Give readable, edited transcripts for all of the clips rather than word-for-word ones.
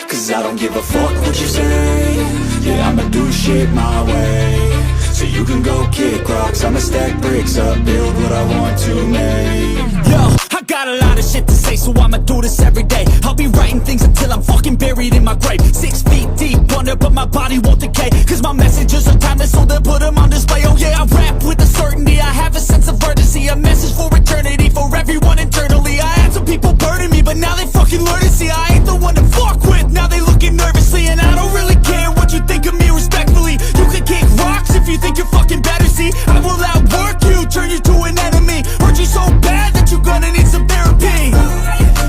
Cause I don't give a fuck what you say. Yeah, I'ma do shit my way. So you can go kick rocks, I'ma stack bricks up, build what I want to make. Yo, I got a lot of shit to say, so I'ma do this every day. I'll be writing things until I'm fucking buried in my grave. 6 feet deep under, but my body won't decay. Cause my messages are timeless, so they'll put them on display. Oh yeah, I rap with a certainty, I have a sense of urgency. A message for eternity, for everyone internally. I had some people burning me, but now they fucking learn to see I ain't the one to fuck with. Now they looking nervously, and I don't really care what you think of me respectfully. You can kick rocks if you think you're fucking better. See, I will outwork you, turn you to an enemy. Hurt you so bad that you're gonna need some therapy.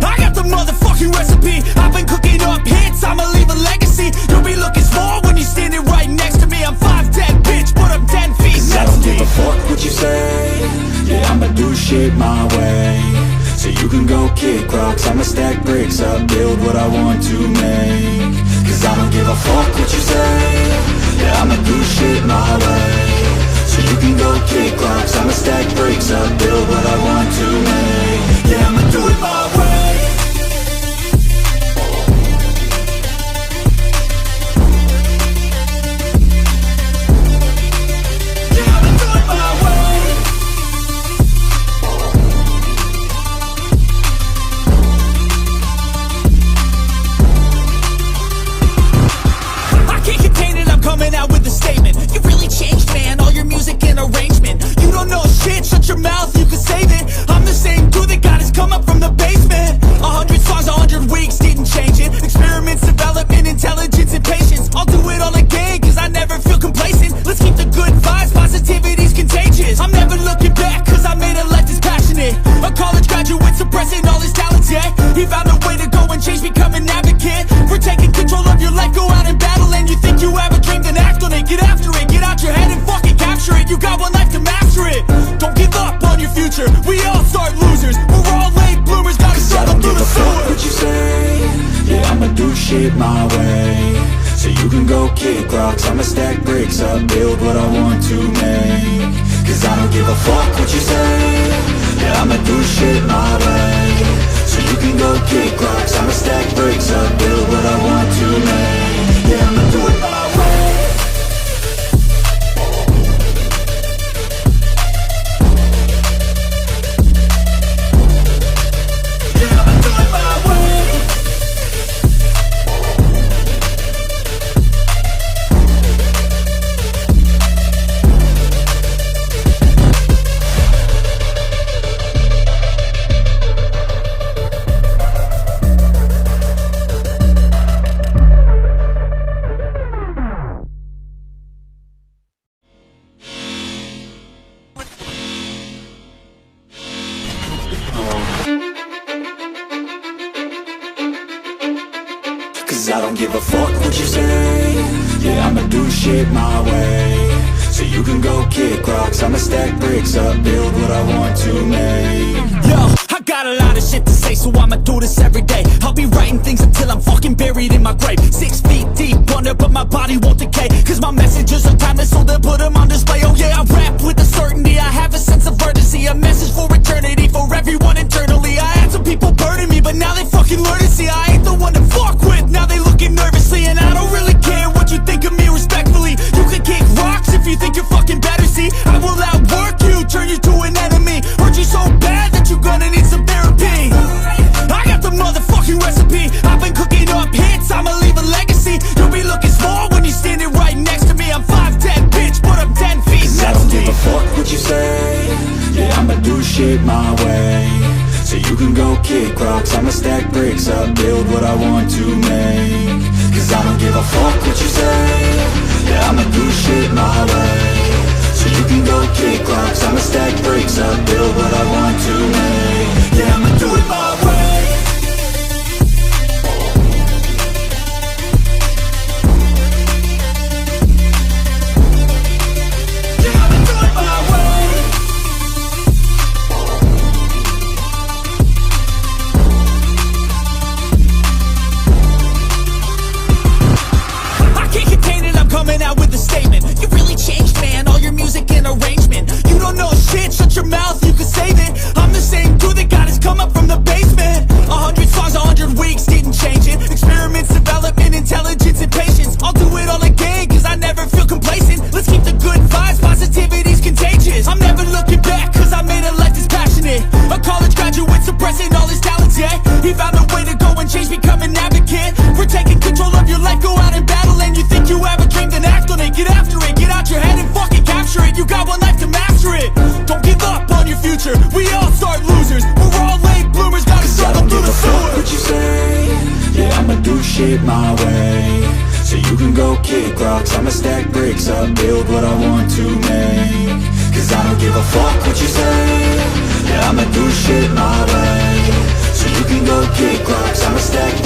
I got the motherfucking recipe. I've been cooking up hits, I'ma leave a legacy. You'll be looking small when you're standing right next to me. I'm 5'10", bitch, but I'm 10 feet Cause next I don't to give me. a fuck what you say. Yeah, I'ma do shit my way. So you can go kick rocks, I'ma stack bricks up, build what I want to make. Cause I don't give a fuck what you say. Yeah, I'ma do shit my way. So you can go kick rocks, I'ma stack bricks up, build what I want to make. Yeah, I'ma do it my way. Yeah, I'ma do it my way. I can't contain it, I'm coming out with a statement. You really changed, man, all your music and arrangement. You don't know shit, shut your mouth, you can save it. I'm the same dude that got his come up from the basement. 100 songs, 100 weeks, didn't change it. Experiments, development, intelligence, and patience. I'll do it all again, cause I never feel complacent. Let's keep the good vibes, positivity's contagious. I'm never looking back, cause I made a life that's passionate. A college graduate suppressing all his talents, yeah. He found a way to go and change, become an advocate. For taking control of your life, go out and battle. And you think you have a dream, then act on it. Get after it, get out your head and fucking capture it. You got one life to master it. Don't give up on your future, we all start losers. We're all late bloomers, gotta Cause I struggle don't through give the a fuck sewer. what you say. Yeah, I'ma do shit my way. So you can go kick rocks, I'ma stack bricks up, build what I want to make. Cause I don't give a fuck what you say. Yeah, I'ma do shit my way. So you can go kick rocks, I'ma stack bricks up, build what I want to make. Yeah, I'ma do it my way. Yeah, I'ma do it my way. Cause I don't give a fuck what you say. Yeah, I'ma do shit my way. So you can go kick rocks, I'ma stack bricks up, build what I want to make. Yo, I got a lot of shit to say, so I'ma do this every day. I'll be writing things until I'm fucking buried in my grave. 6 feet deep under, but my body won't decay. Cause my messages are timeless, so they'll put them on display. Oh yeah, I rap with a certainty, I have a sense of urgency. A message for eternity, for everyone internally. I had some people burning me, but now they fucking learn to see I ain't the one to fuck with. Now they looking nervously, and I don't really care what you think of me respectfully. You can kick rocks if you think you're fucking better. See, I will outwork you, turn you to an enemy. Hurt you so bad that you're gonna need some therapy. I got the motherfucking recipe. I've been cooking up hits, I'ma leave a legacy. You'll be looking small when you're standing right next to me. I'm 5'10", bitch, but I'm 10 feet Cause I next don't to give me. a fuck what you say. Yeah, I'ma do shit my way. So you can go kick rocks, I'ma stack bricks up, build what I want to make. Cause I don't give a fuck what you say. Yeah, I'ma do shit my way. So you can go kick rocks, I'ma stack bricks up, build what I want to make. Yeah, I'ma do it my way. Yeah, I'ma do it my way. I can't contain it, I'm coming out with a statement. You really changed, shit my way, so you can go kick rocks. I'ma stack bricks up, build what I want to make. Cause I don't give a fuck what you say. Yeah, I'ma do shit my way, so you can go kick rocks. I'ma stack